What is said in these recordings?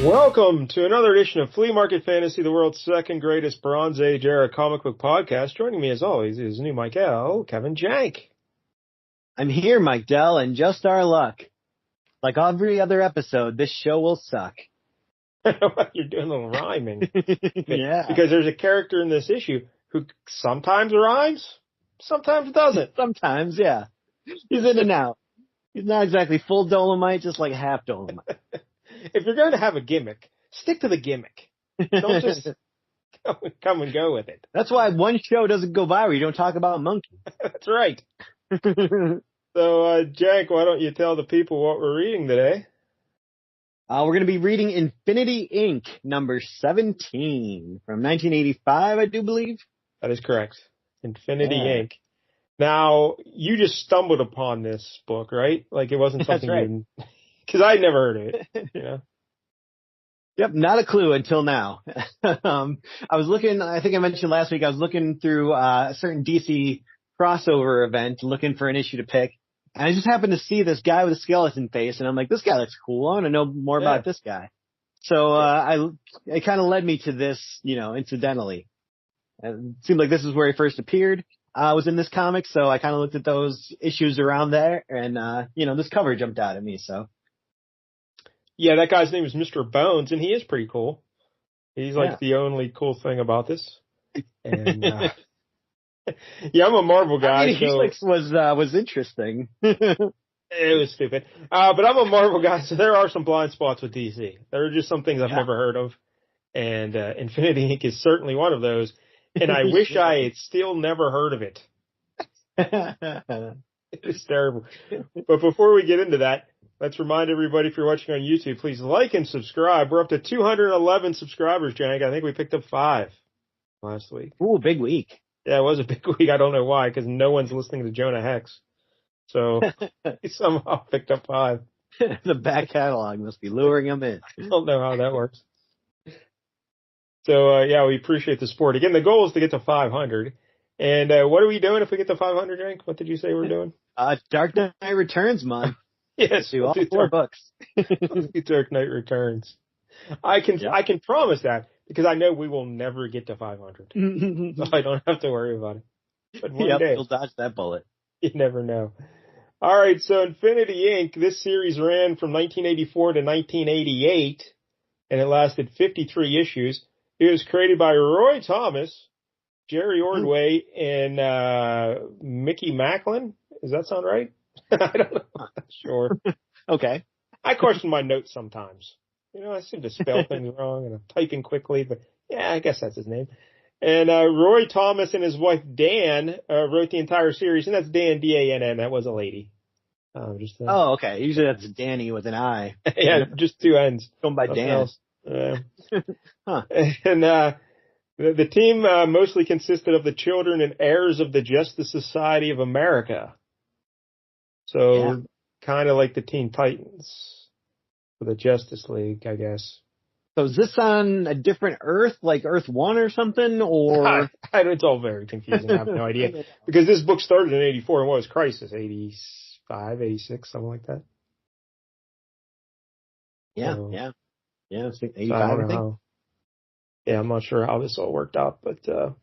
Welcome to another edition of Flea Market Fantasy, the world's second greatest Bronze Age era comic book podcast. Joining me as always is new Mike L, Kevin Jank. I'm here, Mike Dell, and just our luck. Like every other episode, this show will suck. You're doing a little rhyming. Yeah. Because there's a character in this issue who sometimes rhymes, sometimes doesn't. Sometimes, yeah. He's in and out. He's not exactly full Dolomite, just like half Dolomite. If you're going to have a gimmick, stick to the gimmick. Don't just come and go with it. That's why one show doesn't go viral. You don't talk about Monkey. That's right. So, Jank, why don't you tell the people what we're reading today? We're going to be reading Infinity Inc. number 17 from 1985, I do believe. That is correct. Infinity Inc. Now, you just stumbled upon this book, right? Like it wasn't something you... Because I'd never heard of it, you know? Yep, not a clue until now. I was looking, I think I mentioned last week, I was looking through a certain DC crossover event, looking for an issue to pick. And I just happened to see this guy with a skeleton face, and I'm like, this guy looks cool. I want to know more about this guy. So it kind of led me to this, you know, incidentally. It seemed like this is where he first appeared. Was in this comic, so I kind of looked at those issues around there, and, you know, this cover jumped out at me, so. Yeah, that guy's name is Mr. Bones, and he is pretty cool. He's like the only cool thing about this. And yeah, I'm a Marvel guy. I mean, Helix was interesting. It was stupid. But I'm a Marvel guy, so there are some blind spots with DC. There are just some things I've never heard of. And Infinity Inc. is certainly one of those. And I wish I had still never heard of it. It was terrible. But before we get into that, let's remind everybody, if you're watching on YouTube, please like and subscribe. We're up to 211 subscribers, Jank. I think we picked up 5 last week. Ooh, big week. Yeah, it was a big week. I don't know why, because no one's listening to Jonah Hex. So he somehow picked up 5. The back catalog must be luring them in. I don't know how that works. So, yeah, we appreciate the support. Again, the goal is to get to 500. And what are we doing if we get to 500, Jank? What did you say we're doing? Dark Knight Returns month. Yes, do all 4 books. Dark Knight Returns. I can promise that because I know we will never get to 500. So I don't have to worry about it. But one day you'll dodge that bullet. You never know. All right, so Infinity Inc. This series ran from 1984 to 1988, and it lasted 53 issues. It was created by Roy Thomas, Jerry Ordway, and Mickey Macklin. Does that sound right? I don't know. I'm not sure. Okay. I question my notes sometimes. You know, I seem to spell things wrong, and I'm typing quickly, but yeah, I guess that's his name. And Roy Thomas and his wife Dan wrote the entire series, and that's Dan, D-A-N-N. That was a lady. Oh, okay. Usually that's Danny with an I. Yeah, just 2 N's. Going by Dan. Huh. And the team mostly consisted of the children and heirs of the Justice Society of America. So kind of like the Teen Titans for the Justice League, I guess. So is this on a different Earth, like Earth 1 or something, or? It's all very confusing. I have no idea. Because this book started in 84 and what was Crisis? 85, 86, something like that? Yeah, so, yeah. Yeah, it's 85, so I think. Yeah, I'm not sure how this all worked out, but the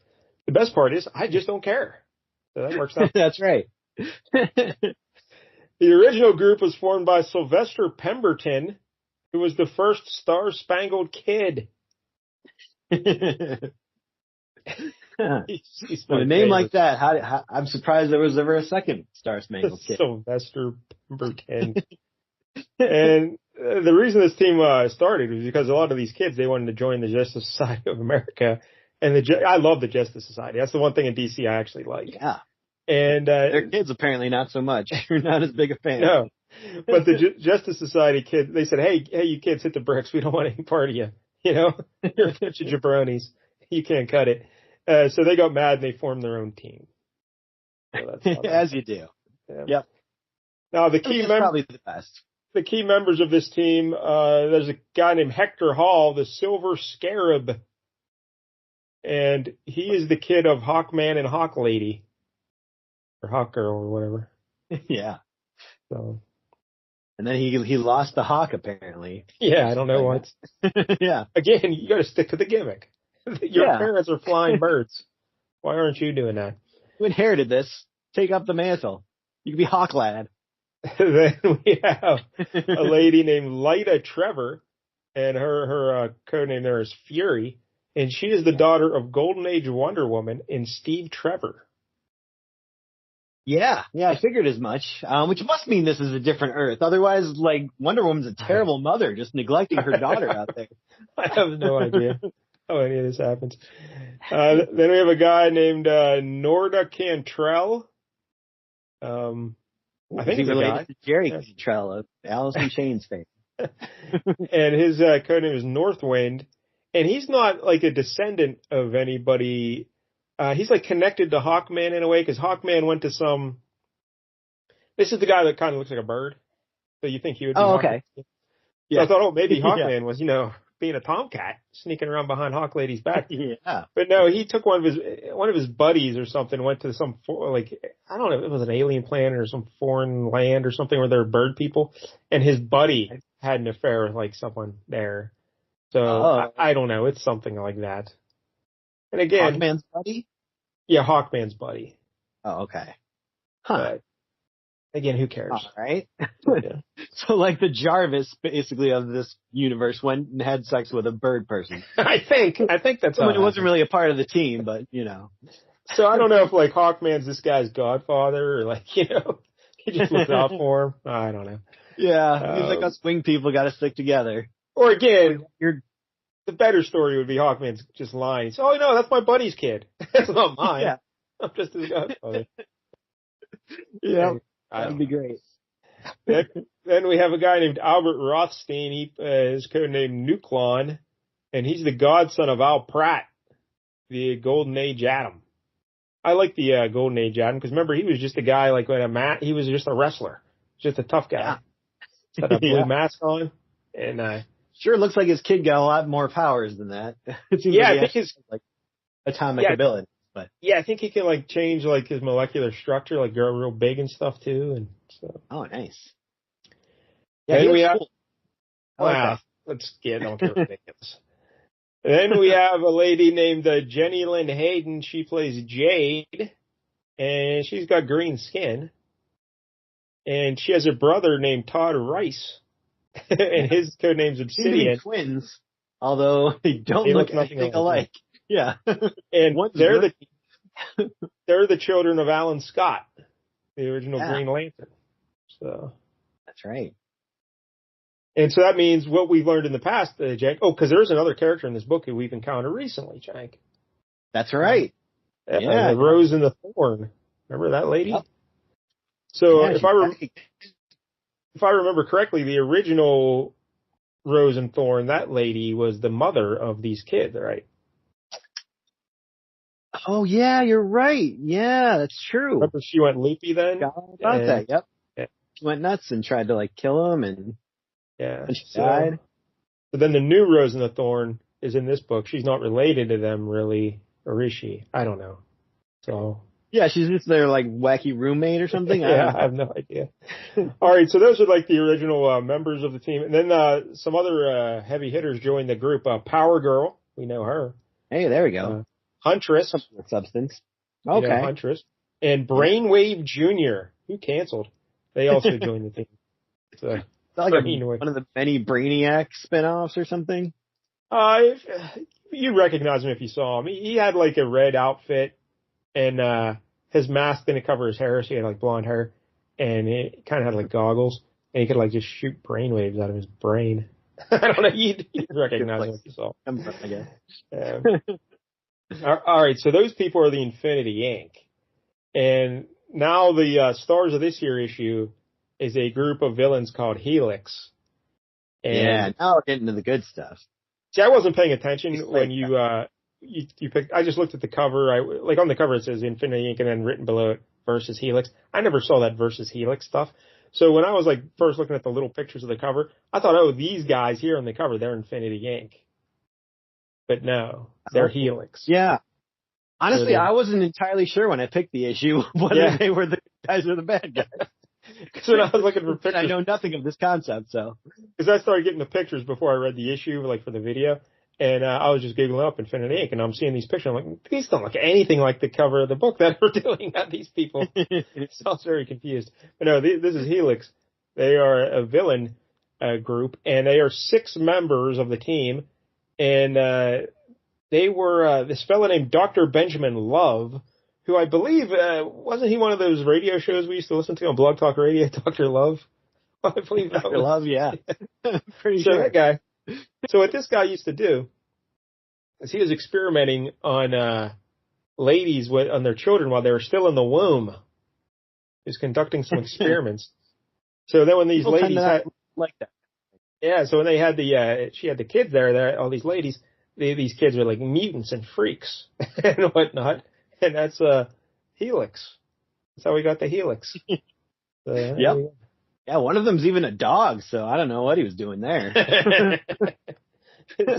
best part is I just don't care. So that works out. That's right. The original group was formed by Sylvester Pemberton, who was the first Star-Spangled Kid. With a name like that, how I'm surprised there was ever a second Star-Spangled Kid. Sylvester Pemberton. And the reason this team started was because a lot of these kids, they wanted to join the Justice Society of America. And I love the Justice Society. That's the one thing in DC I actually like. Yeah. And their kids apparently not so much. You're not as big a fan. No. But the Justice Society kids, they said, hey, you kids, hit the bricks. We don't want any part of you. You know, you're a bunch of jabronis. You can't cut it. So they got mad and they formed their own team. So that's as you do. Yeah. Yep. Now the key probably the best. The key members of this team, there's a guy named Hector Hall, the Silver Scarab. And he is the kid of Hawkman and Hawk Lady. Or Hawk Girl or whatever. Yeah. So And then he lost the hawk apparently. Yeah, I don't know what. Yeah. Again, you got to stick to the gimmick. Your parents are flying birds. Why aren't you doing that? You inherited this. Take up the mantle. You can be Hawk Lad. Then we have a lady named Lyda Trevor, and her code name there is Fury, and she is the daughter of Golden Age Wonder Woman and Steve Trevor. Yeah, I figured as much. Which must mean this is a different Earth. Otherwise, like, Wonder Woman's a terrible mother, just neglecting her daughter out there. I have no idea how any of this happens. Then we have a guy named Norda Cantrell. I think he's related to Jerry Cantrell of Alice in Chains fame. And his code name is Northwind. And he's not like a descendant of anybody. He's like connected to Hawkman in a way, because Hawkman went to some. This is the guy that kind of looks like a bird. So you think he would be Hawkman. Okay. Yeah. So I thought, maybe Hawkman was, being a tomcat, sneaking around behind Hawk Lady's back. Yeah. But no, he took one of his buddies or something, went to some, I don't know, it was an alien planet or some foreign land or something where there were bird people. And his buddy had an affair with like someone there. So I don't know. It's something like that. And again, Hawkman's buddy? Yeah, Hawkman's buddy. Oh, okay. Huh. But again, who cares? All right. Yeah. So like the Jarvis basically of this universe went and had sex with a bird person. I think that's someone who wasn't really a part of the team, but So I don't know if like Hawkman's this guy's godfather or like, he just looks out for him. I don't know. Yeah. He's like us wing people got to stick together. Or again, the better story would be Hawkman's just lying. So, no, that's my buddy's kid. That's not mine. Yeah. I'm just his godfather. Yeah. That'd be great. Then we have a guy named Albert Rothstein. His code named Nuklon, and he's the godson of Al Pratt, the Golden Age Atom. I like the Golden Age Atom because remember he was just a guy like with a mat. He was just a wrestler, just a tough guy. Yeah. He's got a blue mask on, and sure looks like his kid got a lot more powers than that. It seems I like think his like atomic ability. But I think he can like change like his molecular structure, like grow real big and stuff too, and so. Oh, nice. Yeah, then we have. Cool. Wow, let's get on to ridiculous. Then we have a lady named Jenny Lynn Hayden. She plays Jade, and she's got green skin, and she has a brother named Todd Rice, and his code name's Obsidian. Twins, although they don't look anything alike. Yeah, and they're the children of Alan Scott, the original Green Lantern. So that's right. And so that means what we've learned in the past, Jank. Oh, because there's another character in this book who we've encountered recently, Jank. That's right. The Rose and the Thorn. Remember that lady? Yep. So if I remember correctly, the original Rose and Thorn, that lady was the mother of these kids, right? Oh yeah, you're right. Yeah, that's true. Remember she went loopy then? About that, yep. Yeah. She went nuts and tried to like kill him and she died. But then the new Rose and the Thorn is in this book. She's not related to them really, or is she? I don't know. So yeah, she's just their like wacky roommate or something. I have no idea. All right, so those are like the original members of the team, and then some other heavy hitters joined the group. Power Girl, we know her. Hey, there we go. Huntress, substance. Okay, Huntress, and Brainwave Jr., who canceled. They also joined the team. So. Like one of the many Brainiac spinoffs or something? You'd recognize him if you saw him. He had like a red outfit, and his mask didn't cover his hair, so he had like blonde hair, and he kind of had like goggles, and he could like just shoot brainwaves out of his brain. I don't know. You'd recognize him if you saw him. I guess. All right, so those people are the Infinity Inc. And now the stars of this year issue is a group of villains called Helix. And now we're getting to the good stuff. See, I wasn't paying attention when you picked. I just looked at the cover. Like on the cover it says Infinity Inc. and then written below it versus Helix. I never saw that versus Helix stuff. So when I was like first looking at the little pictures of the cover, I thought, oh, these guys here on the cover, they're Infinity Inc. But no, they're Helix. Yeah. Honestly, I wasn't entirely sure when I picked the issue whether they were the guys or the bad guys. Because when I was looking for pictures, I know nothing of this concept, so. Because I started getting the pictures before I read the issue, like for the video, and I was just giggling up Infinity Inc. and I'm seeing these pictures. I'm like, these don't look anything like the cover of the book that we're doing. Not these people. So I was very confused. But no, this is Helix. They are a villain group, and they are 6 members of the team, and they were this fellow named Dr. Benjamin Love, who I believe wasn't he one of those radio shows we used to listen to on Blog Talk Radio, Dr. Love? I believe that Dr. Love, yeah. Pretty so sure. that guy. So what this guy used to do is he was experimenting on ladies on their children while they were still in the womb. He was conducting some experiments. So then when these ladies had like that. Yeah, so when they had she had the kids there, all these ladies, these kids were like mutants and freaks and whatnot. And that's Helix. That's how we got the Helix. So, yep. Yeah, one of them's even a dog, so I don't know what he was doing there.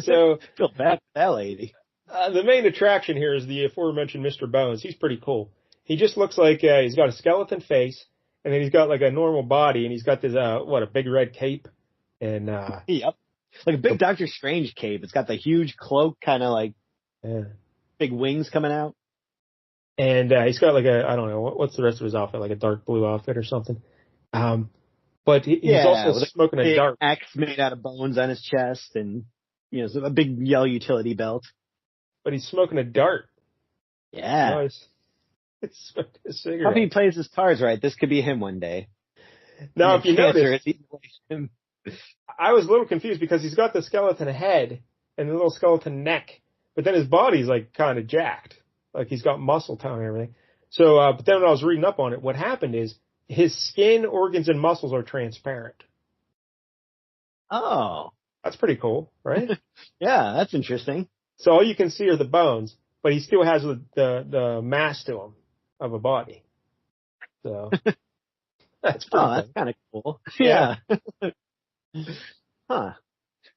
So I feel bad for that lady. The main attraction here is the aforementioned Mr. Bones. He's pretty cool. He just looks like he's got a skeleton face, and then he's got like a normal body, and he's got this a big red cape, and yep, like a big Doctor Strange cape. It's got the huge cloak, kind of like big wings coming out. And he's got like I don't know what's the rest of his outfit, like a dark blue outfit or something. But he's also smoking a dart. Axe made out of bones on his chest, and so a big yellow utility belt. But he's smoking a dart. Yeah. Nice. It's smoking a cigarette. How he plays his cards right, this could be him one day. Now, if you notice, him. I was a little confused because he's got the skeleton head and the little skeleton neck, but then his body's like kind of jacked. Like he's got muscle tone and everything. So, but then when I was reading up on it, what happened is his skin, organs, and muscles are transparent. Oh. That's pretty cool, right? Yeah, that's interesting. So all you can see are the bones, but he still has the mass to him of a body. So that's pretty cool. That's kind of cool. Yeah. Huh.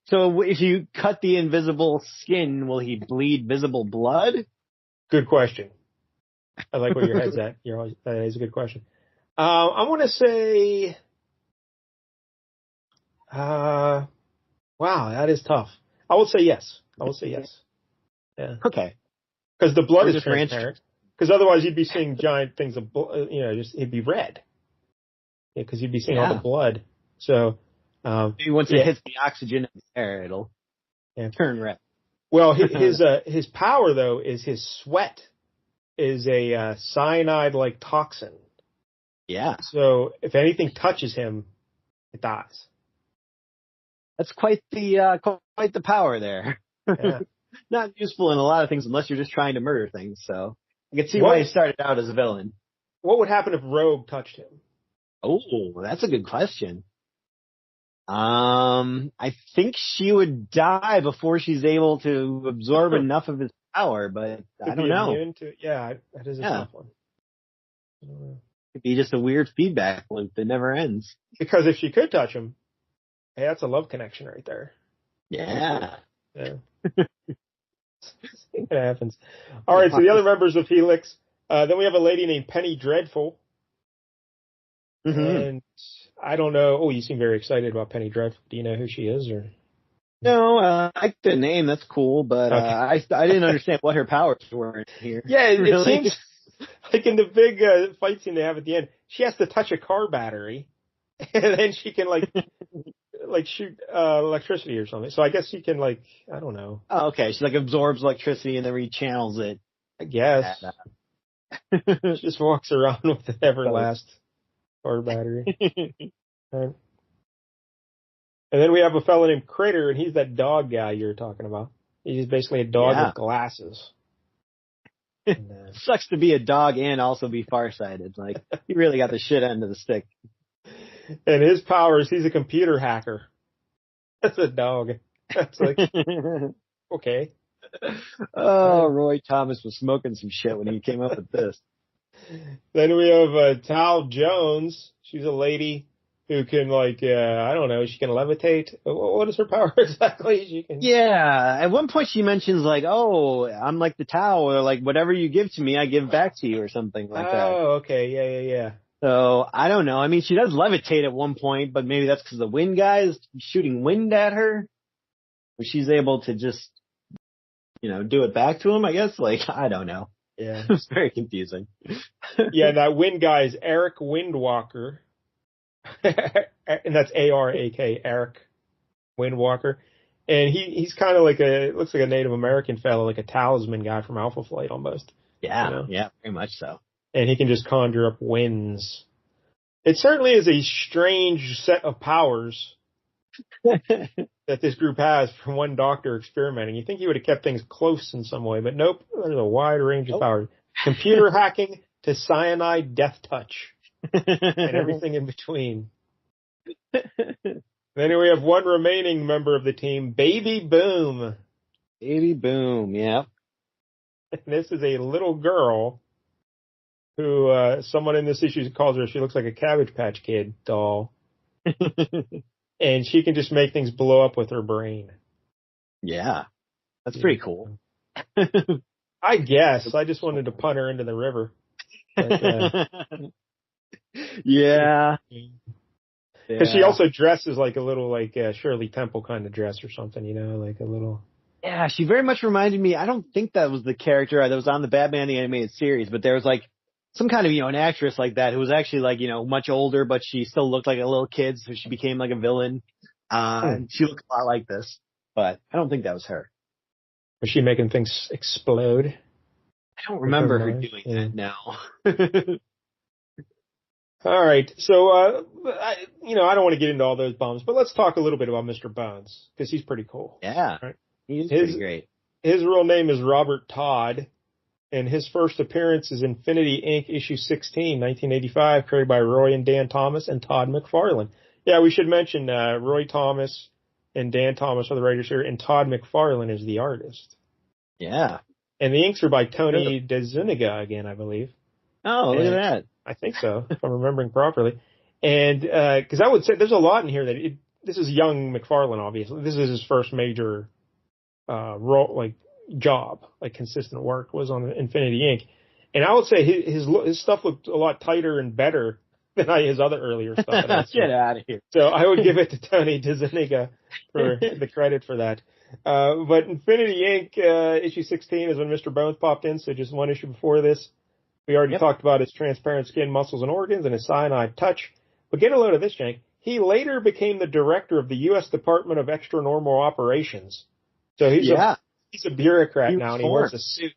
So if you cut the invisible skin, will he bleed visible blood? Good question. I like where your head's at. That is a good question. I want to say, wow, that is tough. I will say yes. Yeah. Okay. Because the blood is transparent. Because otherwise you'd be seeing giant things of blood, it'd be red. Yeah, because you'd be seeing all the blood. So, maybe once it hits the oxygen in the air, it'll turn red. Well, his power though is his sweat is a cyanide-like toxin. Yeah. So if anything touches him, it dies. That's quite the power there. Yeah. Not useful in a lot of things unless you're just trying to murder things. So I can see why he started out as a villain. What would happen if Rogue touched him? Oh, that's a good question. I think she would die before she's able to absorb enough of his power, but I don't know. That is a tough one. It'd be just a weird feedback loop that never ends. Because if she could touch him, hey, that's a love connection right there. Yeah. It happens. All right, so the other members of Helix, then we have a lady named Penny Dreadful. Mm-hmm. And I don't know. Oh, you seem very excited about Penny Dreadful. Do you know who she is? Or no, I like the name. That's cool, but I didn't understand what her powers were here. Yeah, it seems like in the big fight scene they have at the end, she has to touch a car battery, and then she can like shoot electricity or something. So I guess she can I don't know. Oh, okay. She absorbs electricity and then rechannels it. I guess. She just walks around with an Everlast car battery. Right. And then we have a fellow named Critter, and he's that dog guy you were talking about. He's basically a dog with glasses. And, sucks to be a dog and also be farsighted. He really got the shit end of the stick. And his powers, he's a computer hacker. That's a dog. That's okay. Oh, Roy Thomas was smoking some shit when he came up with this. Then we have Tal Jones. She's a lady who can I don't know, she can levitate. What is her power exactly? She can. Yeah, at one point she mentions oh, I'm like the Tao, or whatever you give to me, I give back to you, or something like that. Oh, okay, yeah. So I don't know. I mean, she does levitate at one point, but maybe that's because the wind guy is shooting wind at her. But she's able to just, do it back to him, I guess. Like, I don't know. Yeah. It's very confusing. Yeah, and that wind guy is Eric Windwalker. And that's A-R-A-K, Eric Windwalker. And he's kind of looks like a Native American fellow, like a talisman guy from Alpha Flight almost. Yeah, yeah, very much so. And he can just conjure up winds. It certainly is a strange set of powers that this group has from one doctor experimenting. You think he would have kept things close in some way, but nope, there's a wide range of powers. Computer hacking to cyanide death touch and everything in between. Then we have one remaining member of the team, Baby Boom. Baby Boom, yeah. This is a little girl who someone in this issue calls her, she looks like a Cabbage Patch Kid doll. And she can just make things blow up with her brain. Yeah. That's pretty cool. I guess. I just wanted to punt her into the river. But, yeah. Because she also dresses like a little Shirley Temple kind of dress or something, like a little. Yeah, she very much reminded me. I don't think that was the character that was on the Batman the Animated Series, but there was some kind of, an actress like that who was actually much older, but she still looked like a little kid, so she became like a villain. She looked a lot like this, but I don't think that was her. Was she making things explode? I don't remember her doing that now. All right. So, I don't want to get into all those bums, but let's talk a little bit about Mr. Bones, because he's pretty cool. Yeah. Right? He's pretty great. His real name is Robert Todd, and his first appearance is Infinity Inc. issue 16, 1985, created by Roy and Dan Thomas and Todd McFarlane. Yeah, we should mention Roy Thomas and Dan Thomas are the writers here, and Todd McFarlane is the artist. Yeah. And the inks are by Tony DeZuniga again, I believe. Oh, look at that. I think so, if I'm remembering properly. And because I would say there's a lot in here this is young McFarlane, obviously. This is his first major role, job, consistent work was on Infinity Inc. And I would say his stuff looked a lot tighter and better than his other earlier stuff. Get out of here. So I would give it to Tony DeZuniga for the credit for that. But Infinity Inc. Issue 16 is when Mr. Bones popped in, so just one issue before this. We already talked about his transparent skin, muscles, and organs, and his cyanide touch. But get a load of this, Jank. He later became the director of the U.S. Department of Extranormal Operations. So he's a bureaucrat now, and he wears a suit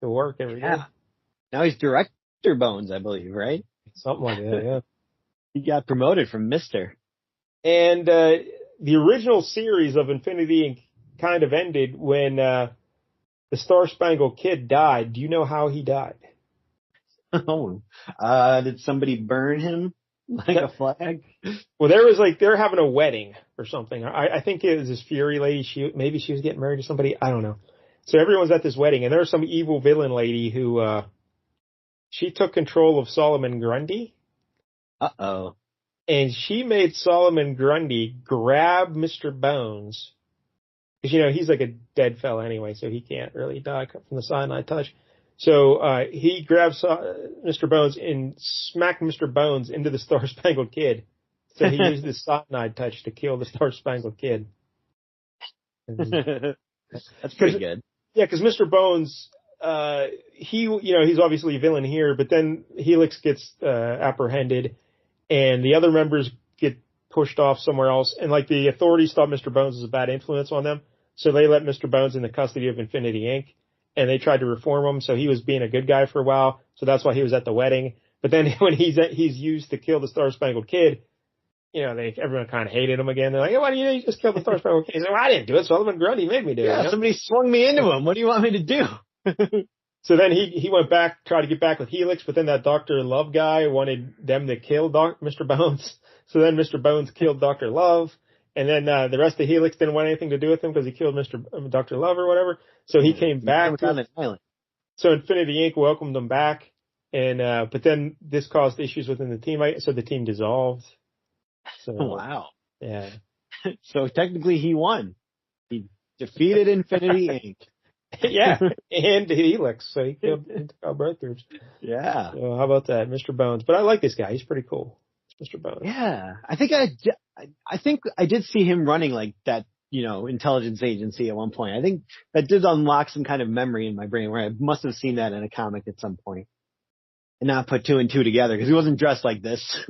to work every day. Now he's Director Bones, I believe, right? Something like that, yeah. He got promoted from Mr. And the original series of Infinity Inc. kind of ended when the Star Spangled Kid died. Do you know how he died? Oh, did somebody burn him like a flag? Well, they're having a wedding or something. I think it was this Fury lady. Maybe she was getting married to somebody. I don't know. So everyone's at this wedding, and there's some evil villain lady who she took control of Solomon Grundy. Uh-oh. And she made Solomon Grundy grab Mr. Bones. Because, he's like a dead fella anyway, so he can't really die from the cyanide touch. So he grabs Mr. Bones and smacked Mr. Bones into the Star Spangled Kid. So he used his cyanide touch to kill the Star Spangled Kid. That's pretty good. Yeah, because Mr. Bones, he's obviously a villain here, but then Helix gets apprehended, and the other members get pushed off somewhere else. And the authorities thought Mr. Bones was a bad influence on them, so they let Mr. Bones in the custody of Infinity Inc. And they tried to reform him, so he was being a good guy for a while. So that's why he was at the wedding. But then when he's used to kill the Star Spangled Kid, everyone kind of hated him again. They're like, hey, why didn't you just kill the Star Spangled Kid? He's like, well, I didn't do it. Solomon Grundy made me do it. Yeah, somebody swung me into him. What do you want me to do? So then he went back, tried to get back with Helix, but then that Dr. Love guy wanted them to kill Mr. Bones. So then Mr. Bones killed Dr. Love. And then the rest of Helix didn't want anything to do with him because he killed Dr. Love or whatever. So he came back. So Infinity Inc. welcomed him back. And but then this caused issues within the team. So the team dissolved. So, wow. Yeah. So technically he won. He defeated Infinity Inc. Yeah, and Helix, so he took out both groups. Yeah. So how about that, Mr. Bones? But I like this guy. He's pretty cool, Mr. Bones. Yeah. I think I did see him running like that, intelligence agency at one point. I think that did unlock some kind of memory in my brain where I must have seen that in a comic at some point and not put two and two together because he wasn't dressed like this.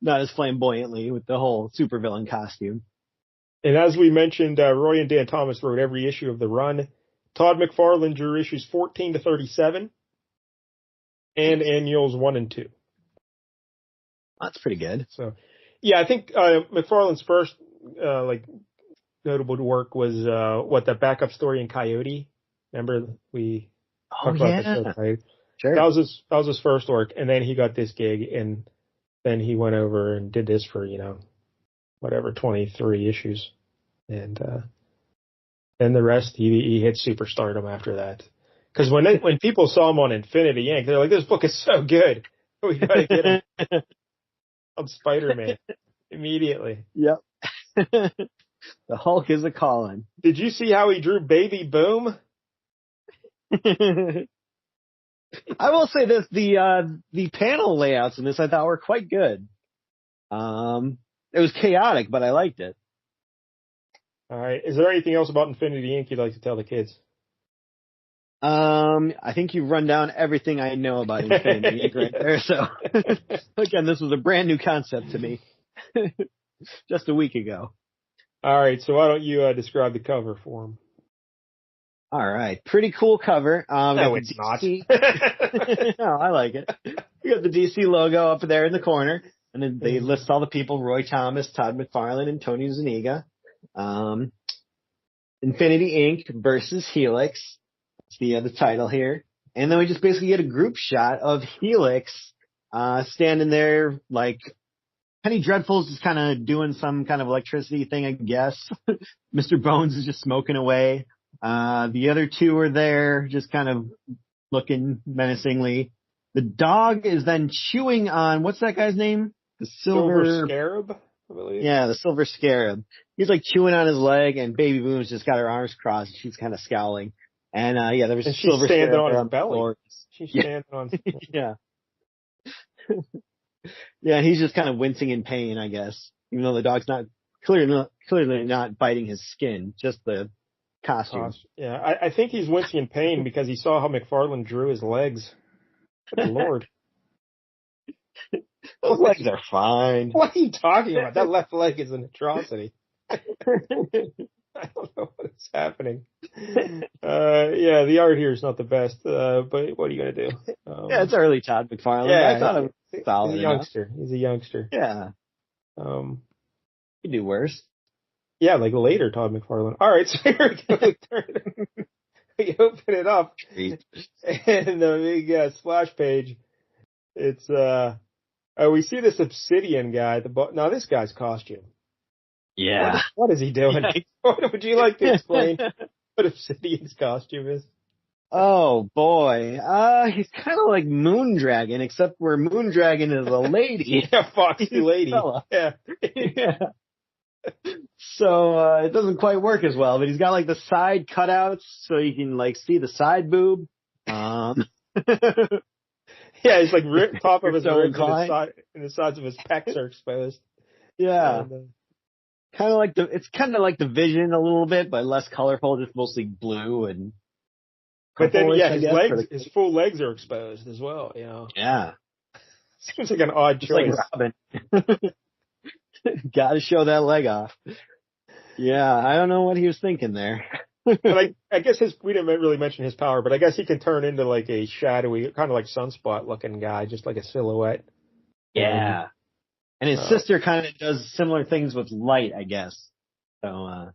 Not as flamboyantly with the whole supervillain costume. And as we mentioned, Roy and Dan Thomas wrote every issue of the run. Todd McFarlane drew issues 14 to 37 and annuals 1 and 2. That's pretty good. So, yeah, I think McFarlane's first notable work was that backup story in Coyote. Remember we talked about that? Right? Sure. That was his first work, and then he got this gig, and then he went over and did this for 23 issues, and then the rest he hit superstardom after that. Because when people saw him on Infinity Inc., they're like, "This book is so good, we gotta get him on Spider-Man immediately." Yep. The Hulk is a calling. Did you see how he drew Baby Boom? I will say this: the panel layouts in this I thought were quite good. It was chaotic, but I liked it. All right. Is there anything else about Infinity Inc. you'd like to tell the kids? I think you've run down everything I know about Infinity Inc. right there. So again, this was a brand new concept to me just a week ago. All right. So why don't you describe the cover for them? All right. Pretty cool cover. No, it's not. No, I like it. We got the DC logo up there in the corner. And then they list all the people: Roy Thomas, Todd McFarlane, and Tony Zuniga. Infinity Inc. versus Helix. That's the title here. And then we just basically get a group shot of Helix standing there like Penny Dreadful's just kind of doing some kind of electricity thing, I guess. Mr. Bones is just smoking away. The other two are there just kind of looking menacingly. The dog is then chewing on, what's that guy's name? The Silver Scarab, I believe. Yeah, the Silver Scarab. He's like chewing on his leg, and Baby Boom's just got her arms crossed. She's kind of scowling. And there was and she's Silver standing Scarab on her belly. Floor. She's standing on. Yeah. Yeah, he's just kind of wincing in pain, I guess. Even though the dog's clearly not biting his skin, just the costume. Yeah, I think he's wincing in pain because he saw how McFarlane drew his legs. Good Lord. Those legs are fine. What are you talking about? That left leg is an atrocity. I don't know what is happening. Yeah, the art here is not the best, but what are you going to do? Yeah, it's early Todd McFarlane. Yeah, I thought it was solid. He's a youngster. He's a youngster. Yeah. You could do worse. Yeah, like later Todd McFarlane. All right, so here we go. We open it up, and the big splash page. It's we see this Obsidian guy. Now this guy's costume. Yeah. What is he doing? What would you like to explain what Obsidian's costume is? Oh boy, he's kind of like Moondragon, except where Moondragon is a lady. Yeah, foxy lady. Yeah. Yeah. So it doesn't quite work as well, but he's got like the side cutouts so you can like see the side boob. Yeah, he's like top of his ribs and the sides of his pecs are exposed. Yeah. Kind of like it's kind of like the Vision a little bit, but less colorful, just mostly blue and. But then, yeah, his full legs are exposed as well. Yeah. Seems like an odd choice. Like Robin. Got to show that leg off. Yeah, I don't know what he was thinking there. But I guess we didn't really mention his power, but I guess he can turn into like a shadowy, kind of like Sunspot looking guy, just like a silhouette. Yeah. And his sister kind of does similar things with light, I guess. So,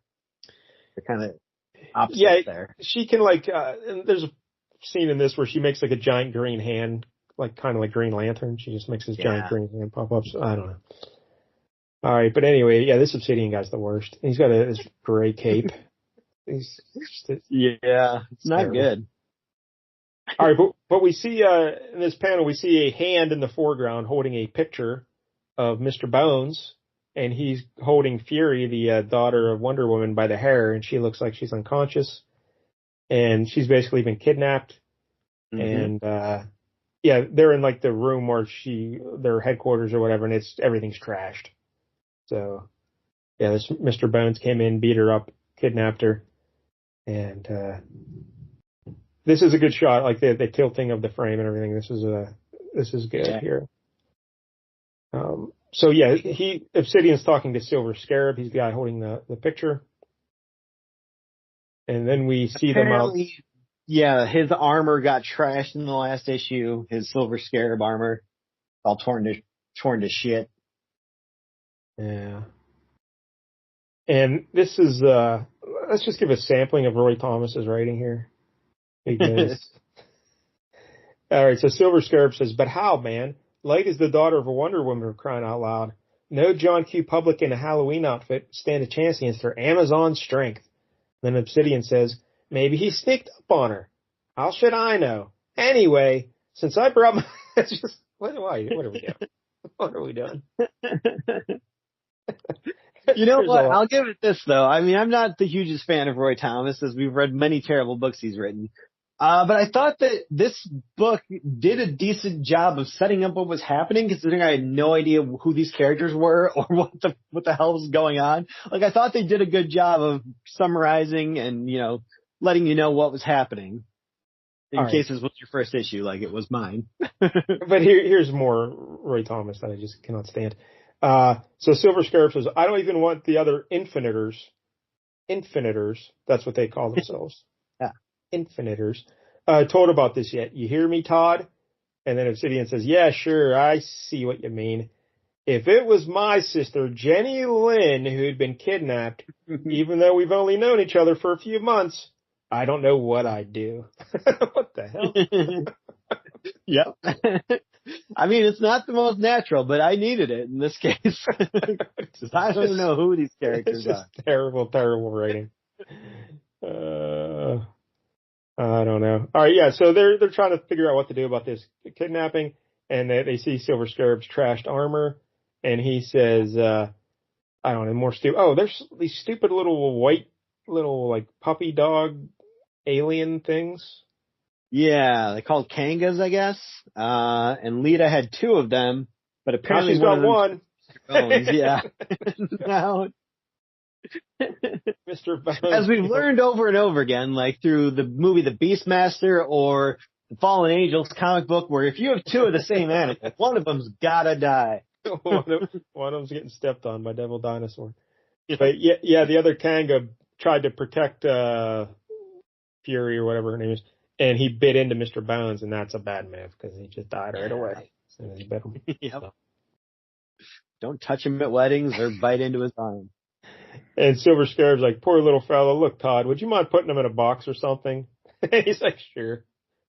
they're kind of opposite there. She can and there's a scene in this where she makes like a giant green hand, like kind of like Green Lantern. She just makes this giant green hand pop up. So, I don't know. All right. But anyway, yeah, this Obsidian guy's the worst. He's got this gray cape. It's not good. All right. But we see, in this panel, we see a hand in the foreground holding a picture of Mr. Bones, and he's holding Fury, the daughter of Wonder Woman, by the hair, and she looks like she's unconscious. and she's basically been kidnapped. Mm-hmm. And yeah, they're in like the room where their headquarters or whatever, and everything's trashed. So yeah, this Mr. Bones came in, beat her up, kidnapped her, and this is a good shot, like the tilting of the frame and everything. This is good here. So yeah, Obsidian's talking to Silver Scarab. He's the guy holding the picture. And then we see them out. Yeah, his armor got trashed in the last issue. His Silver Scarab armor, all torn to shit. Yeah. And this is, let's just give a sampling of Roy Thomas's writing here. Because, alright, so Silver Scarab says, but how, man? Light is the daughter of a Wonder Woman, for crying out loud. No John Q. Public in a Halloween outfit stand a chance against her Amazon strength. Then Obsidian says, maybe he sneaked up on her. How should I know? Anyway, since I brought my... It's just, what are we doing? What are we doing? You know what? I'll give it this, though. I mean, I'm not the hugest fan of Roy Thomas, as we've read many terrible books he's written. But I thought that this book did a decent job of setting up what was happening, considering I had no idea who these characters were or what the hell was going on. Like, I thought they did a good job of summarizing and, letting you know what was happening. In case this was your first issue, like it was mine. But here's more Roy Thomas that I just cannot stand. So Silver Scarab says, I don't even want the other Infinitors. That's what they call themselves. Yeah. Infinitors. Told about this yet. You hear me, Todd? And then Obsidian says, yeah, sure, I see what you mean. If it was my sister, Jenny Lynn, who'd been kidnapped, even though we've only known each other for a few months, I don't know what I'd do. What the hell? Yep. I mean, it's not the most natural, but I needed it in this case. I don't know who these characters are. Terrible, terrible writing. I don't know. All right, yeah. So they're trying to figure out what to do about this kidnapping, and they see Silver Scarab's trashed armor, and he says, I don't know, more stupid. Oh, there's these stupid little white, like puppy dog alien things. Yeah, they're called Kangas, I guess. And Lita had 2 of them, but apparently she's got one. Bones, yeah. Now, Mr. Bones. As we've learned over and over again, like through the movie The Beastmaster or the Fallen Angels comic book, where if you have 2 of the same animal, one of them's gotta die. one of them's getting stepped on by Devil Dinosaur. But yeah, the other Kanga tried to protect Fury or whatever her name is, and he bit into Mr. Bones, and that's a bad move because he just died right away as soon as he bit him. Yep. So. Don't touch him at weddings or bite into his arm. And Silver Scarab's like, poor little fella, look, Todd, would you mind putting him in a box or something? He's like, sure.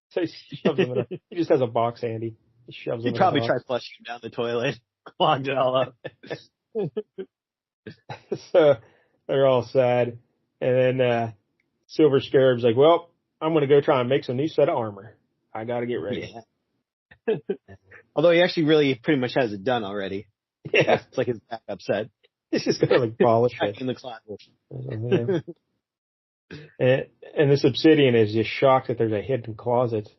So he shoves him he just has a box handy. He shoves him in a box. He probably tried flushing him down the toilet, clogged it all up. So they're all sad. And then Silver Scarab's like, well, I'm going to go try and make some new set of armor. I got to get ready. Yeah. Although he actually really pretty much has it done already. Yeah. It's like his backup set. He's just got to like polish it. In the closet. And this Obsidian is just shocked that there's a hidden closet.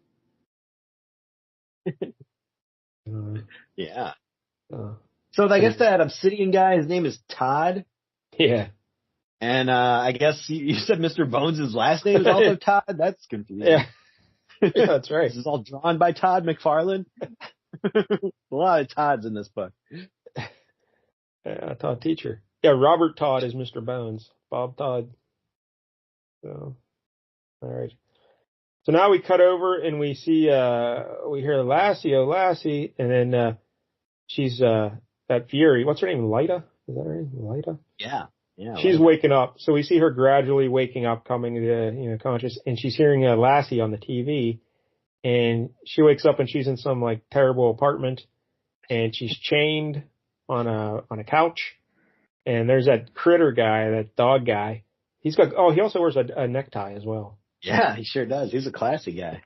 Yeah. So I guess that Obsidian guy, his name is Todd. Yeah. And I guess you said Mr. Bones' last name is also Todd? That's confusing. Yeah. Yeah, that's right. This is all drawn by Todd McFarlane. A lot of Todds in this book. Yeah, Todd Teacher. Yeah, Robert Todd is Mr. Bones. Bob Todd. So, all right. So now we cut over and we see, we hear Lassie, oh Lassie, and then she's that Fury. What's her name? Lita? Is that her name? Lita? Yeah. Yeah. She's waking up. So we see her gradually waking up, coming to conscious, and she's hearing Lassie on the TV, and she wakes up and she's in some like terrible apartment, and she's chained on a couch, and there's that critter guy, that dog guy. He also wears a necktie as well. Yeah, he sure does. He's a classy guy.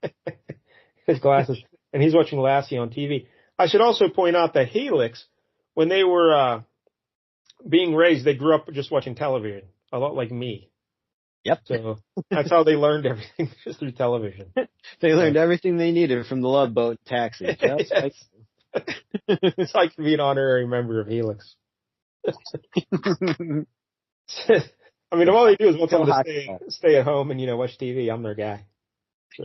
His glasses, and he's watching Lassie on TV. I should also point out that Helix, when they were being raised, they grew up just watching television, a lot like me. Yep. So that's how they learned everything, just through television. They learned everything they needed from the Love Boat taxi. Just like It's like to be an honorary member of Helix. I mean, if all they do is want someone to stay at home and, watch TV, I'm their guy. So.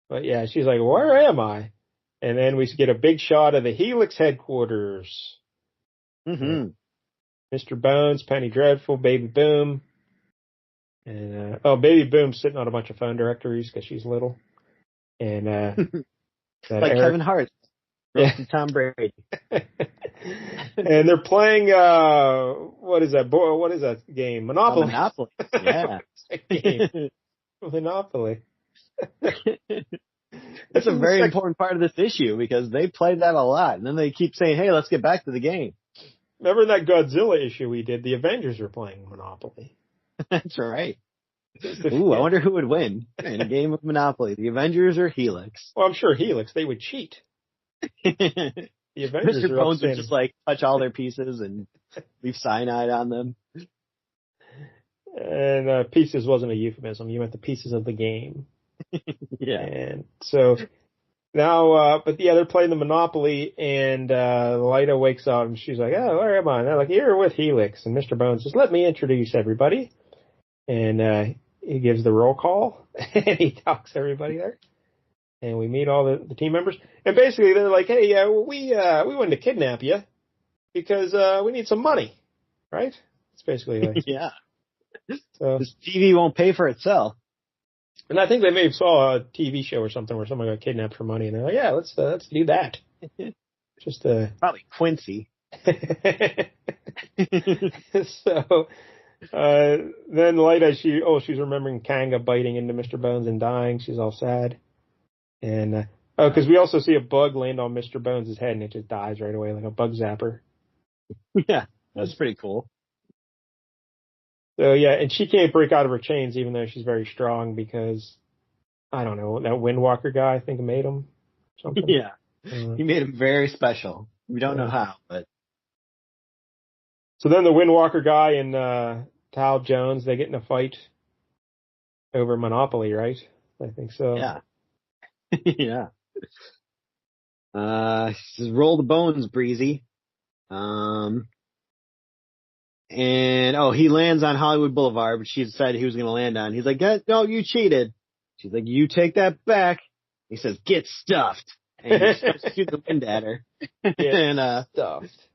But yeah, she's like, where am I? And then we get a big shot of the Helix headquarters. Mm-hmm. Mr. Bones, Penny Dreadful, Baby Boom. And, Baby Boom's sitting on a bunch of phone directories because she's little. And, like Kevin Hart. Yeah. Tom Brady. And they're playing, what is that? What is that game? Monopoly. Monopoly. Yeah. Game. Monopoly. That's a very important part of this issue because they played that a lot. And then they keep saying, hey, let's get back to the game. Remember that Godzilla issue we did? The Avengers were playing Monopoly. That's right. Ooh, I wonder who would win in a game of Monopoly, the Avengers or Helix. Well, I'm sure Helix. They would cheat. The Avengers Mr. Bones would just touch all their pieces and leave cyanide on them. And pieces wasn't a euphemism. You meant the pieces of the game. Yeah. And so now, but yeah, they're playing the Monopoly, and Lyda wakes up and she's like, "Oh, where am I?" And they're like, "You're with Helix." And Mr. Bones says, "Let me introduce everybody." And he gives the roll call, and he talks to everybody there. And we meet all the team members. And basically, they're like, "Hey, we wanted to kidnap you because we need some money, right?" It's basically like, yeah. So this TV won't pay for itself. And I think they may have saw a TV show or something where someone got kidnapped for money, and they're like, "Yeah, let's do that." Just probably Quincy. So then Lyda, she's remembering Kanga biting into Mr. Bones and dying. She's all sad, and because we also see a bug land on Mr. Bones' head and it just dies right away like a bug zapper. Yeah, that's pretty cool. So yeah, and she can't break out of her chains even though she's very strong because, I don't know, that Windwalker guy I think made him something. Yeah, he made him very special. We don't know how, but. So then the Windwalker guy and Tal Jones, they get in a fight over Monopoly, right? I think so. Yeah. Yeah. Says, roll the bones, Breezy. And he lands on Hollywood Boulevard, but she decided he was going to land on. He's like, "No, you cheated." She's like, "You take that back." He says, "Get stuffed." And he starts to shoot the wind at her. And stuffed.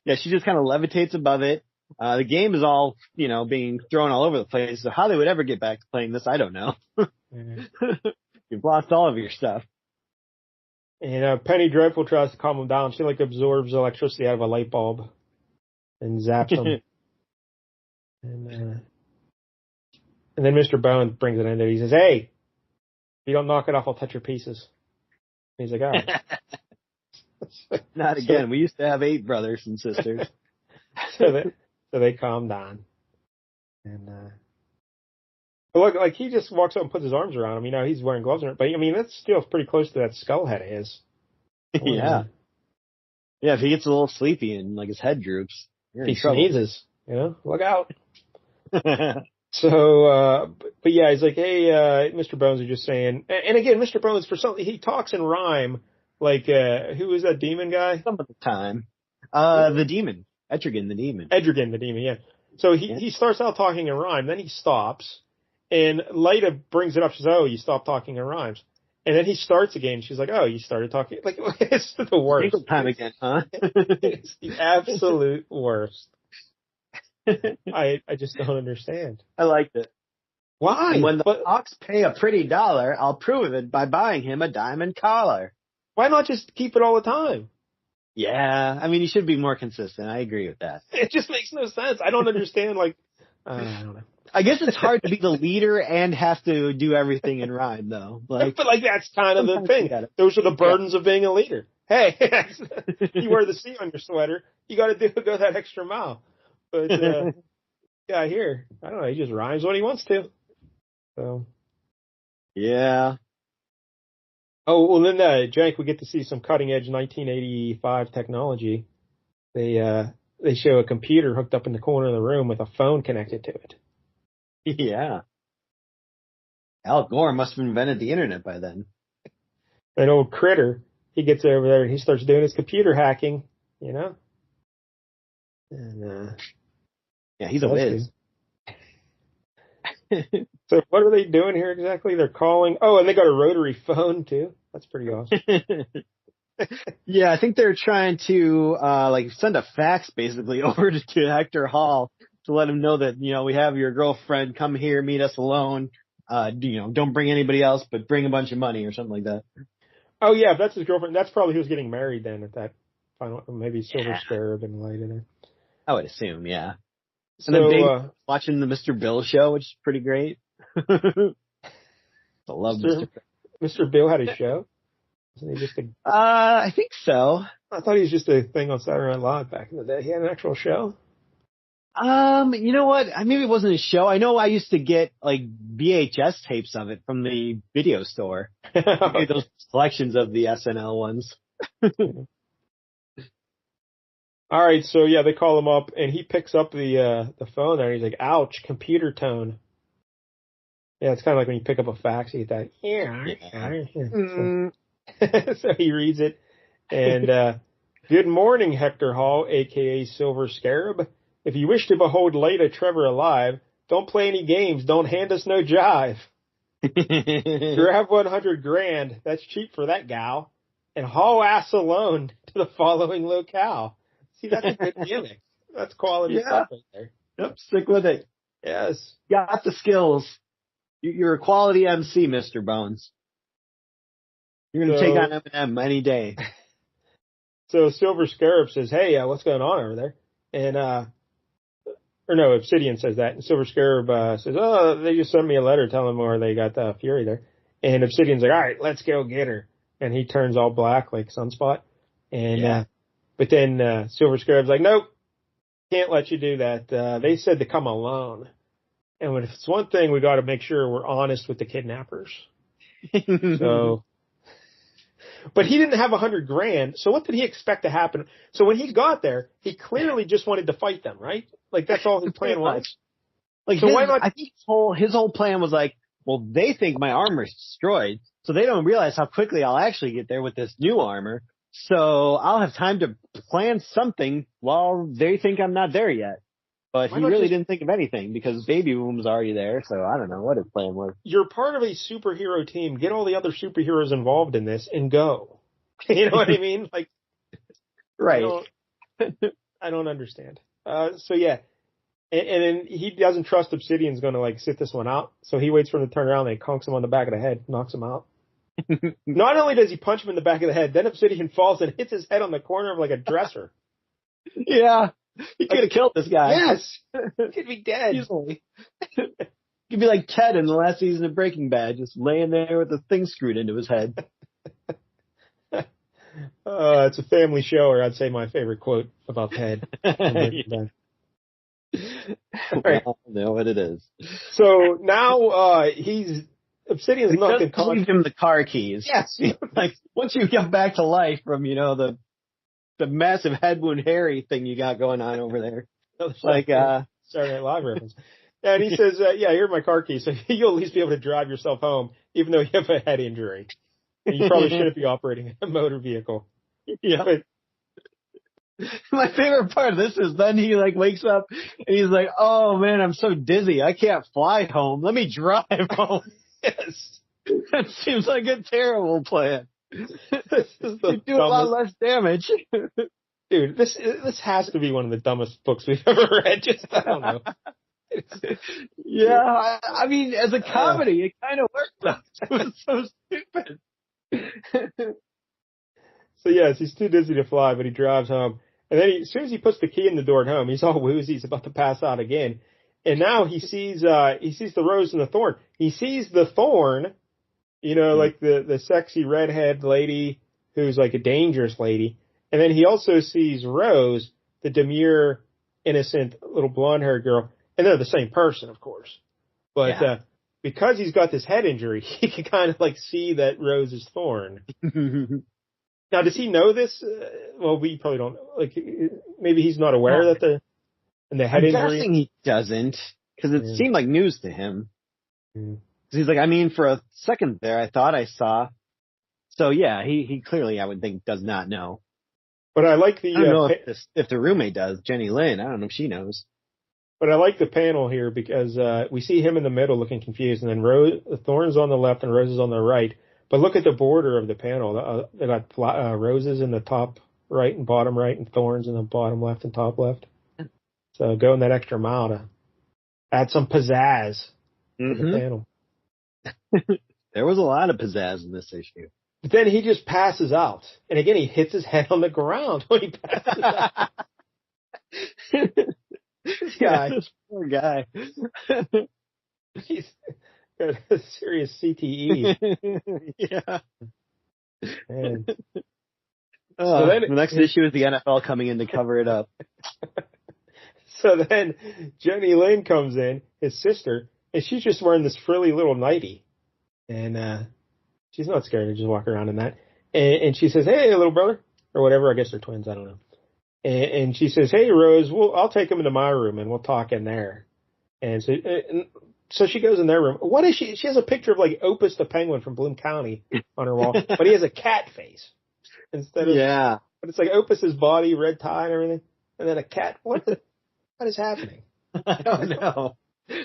Yeah, she just kind of levitates above it. The game is all, being thrown all over the place. So how they would ever get back to playing this, I don't know. You've lost all of your stuff. And Penny Dreadful tries to calm him down. She absorbs electricity out of a light bulb and zaps him. And then Mr. Bones brings it in there. He says, "Hey, if you don't knock it off, I'll touch your pieces." And he's like, "All right." Not again. We used to have 8 brothers and sisters. So they calm down. And look, like he just walks up and puts his arms around him. He's wearing gloves, but I mean that's still pretty close to that skull head of his. Yeah. Yeah, if he gets a little sleepy and his head droops, you're in trouble. Sneezes, look out. So, but yeah, he's like, "Hey, Mr. Bones is just saying," and again, Mr. Bones, for something, he talks in rhyme, like, who is that demon guy? Some of the time. The demon. Etrigan the demon. Etrigan the demon, yeah. So he starts out talking in rhyme, then he stops, and Lyda brings it up, she says, "Oh, you stopped talking in rhymes." And then he starts again, she's like, "Oh, you started talking," like, it's the worst. Single time again, huh? It's the absolute worst. I just don't understand. I liked it. Why? And when the Hawks pay a pretty dollar, I'll prove it by buying him a diamond collar. Why not just keep it all the time? Yeah, I mean, you should be more consistent. I agree with that. It just makes no sense. I don't understand, I don't know. I guess it's hard to be the leader and have to do everything in rhyme, though. But that's kind of the thing. Those are the burdens of being a leader. Hey, you wear the C on your sweater, you got to go that extra mile. But yeah, here, I don't know. He just rhymes when he wants to. So yeah. Oh well, then Jank, we get to see some cutting edge 1985 technology. They they show a computer hooked up in the corner of the room with a phone connected to it. Yeah. Al Gore must have invented the internet by then. An old critter, he gets over there and he starts doing his computer hacking, you know? And, yeah, he's a whiz. So what are they doing here exactly? They're calling. Oh, and they got a rotary phone too. That's pretty awesome. Yeah, I think they're trying to send a fax basically over to Hector Hall to let him know that, we have your girlfriend, come here, meet us alone. Don't bring anybody else, but bring a bunch of money or something like that. Oh yeah, if that's his girlfriend, that's probably who's getting married then at that final, maybe Silver Scarab and light in it. I would assume, yeah. So, and then Big watching the Mr. Bill show, which is pretty great. I love Mr. Bill. Mr. Bill had a show? Wasn't he just a... I think so. I thought he was just a thing on Saturday Night Live back in the day. He had an actual show? You know what? Maybe it wasn't a show. I know I used to get VHS tapes of it from the video store. Those collections of the SNL ones. All right, so yeah, they call him up and he picks up the phone there and he's like, "Ouch, computer tone." Yeah, it's kind of like when you pick up a fax, you get that. Yeah. So he reads it and "Good morning, Hector Hall, aka Silver Scarab. If you wish to behold Leda Trevor alive, don't play any games. Don't hand us no jive. Grab 100 grand. That's cheap for that gal. And haul ass alone to the following locale." See, that's a good gimmick. That's quality stuff right there. Yep, stick with it. Yes. Got the skills. You're a quality MC, Mr. Bones. You're going to take on Eminem any day. So Silver Scarab says, "Hey, what's going on over there?" And, or no, Obsidian says that. And Silver Scarab says, "Oh, they just sent me a letter telling me where they got Fury there." And Obsidian's like, "All right, let's go get her." And he turns all black like Sunspot. And, but then Silver Scarab's like, "Nope, can't let you do that. They said to come alone. And if it's one thing, we got to make sure we're honest with the kidnappers." So, but he didn't have 100 grand. So what did he expect to happen? So when he got there, he clearly just wanted to fight them, right? Like that's all his plan was. Why not? I think his whole plan was like, well, they think my armor's destroyed, so they don't realize how quickly I'll actually get there with this new armor. So I'll have time to plan something while they think I'm not there yet. But he really didn't think of anything because Baby Boom's already there, so I don't know what his plan was. You're part of a superhero team. Get all the other superheroes involved in this and go. You know what I mean? Like, right. I don't understand. So yeah. And then he doesn't trust Obsidian's going to sit this one out. So he waits for him to turn around and he conks him on the back of the head, knocks him out. Not only does he punch him in the back of the head, then Obsidian falls and hits his head on the corner of a dresser. Yeah. He could have killed this guy. Yes. He could be dead. Easily. He'd be like Ted in the last season of Breaking Bad, just laying there with the thing screwed into his head. It's a family show, or I'd say my favorite quote about Ted. Right. I know what it is. So now Obsidian's not going to leave him the car keys. Yes. Once you get back to life from, the massive head wound Harry thing you got going on over there. Saturday Night Live reference. And he says, here are my car keys. So you'll at least be able to drive yourself home, even though you have a head injury. And you probably shouldn't be operating a motor vehicle. Yeah. But my favorite part of this is then he wakes up and he's like, "Oh man, I'm so dizzy. I can't fly home. Let me drive home." Yes. That seems like a terrible plan. You do a lot less damage. Dude, this has to be one of the dumbest books we've ever read. Just, I don't know. Yeah, I mean, as a comedy, it kind of worked. It was so stupid. So yes, he's too dizzy to fly, but he drives home. And then as soon as he puts the key in the door at home, he's all woozy. He's about to pass out again. And now he sees the rose and the thorn. He sees the thorn, the sexy redhead lady who's a dangerous lady. And then he also sees Rose, the demure, innocent little blonde-haired girl. And they're the same person, of course. But because he's got this head injury, he can kind of see that Rose is thorn. Now, does he know this? Well, we probably don't. Like, maybe he's not aware that the head I'm injury. guessing he doesn't, because it seemed like news to him. Yeah. He's like, I mean, for a second there, I thought I saw. So yeah, he clearly, I would think, does not know. But I like the. I don't know if the roommate does, Jenny Lynn. I don't know if she knows. But I like the panel here because we see him in the middle looking confused, and then Thorne's on the left and Rose is on the right. But look at the border of the panel. They got roses in the top right and bottom right, and thorns in the bottom left and top left. So going that extra mile to add some pizzazz to the panel. There was a lot of pizzazz in this issue. But then he just passes out. And again, he hits his head on the ground when he passes out. This guy. This poor guy. He's got a serious CTE. Yeah. Man. So then, the next issue is the NFL coming in to cover it up. So then Jenny Lynn comes in, his sister, and she's just wearing this frilly little nightie. And she's not scared to just walk around in that. And she says, hey, little brother, or whatever. I guess they're twins. I don't know. And she says, hey, Rose, I'll take him into my room and we'll talk in there. And so she goes in their room. What is she? She has a picture of like Opus the Penguin from Bloom County on her wall, but he has a cat face instead of, but it's like Opus's body, red tie and everything. And then a cat. What is happening? I don't know.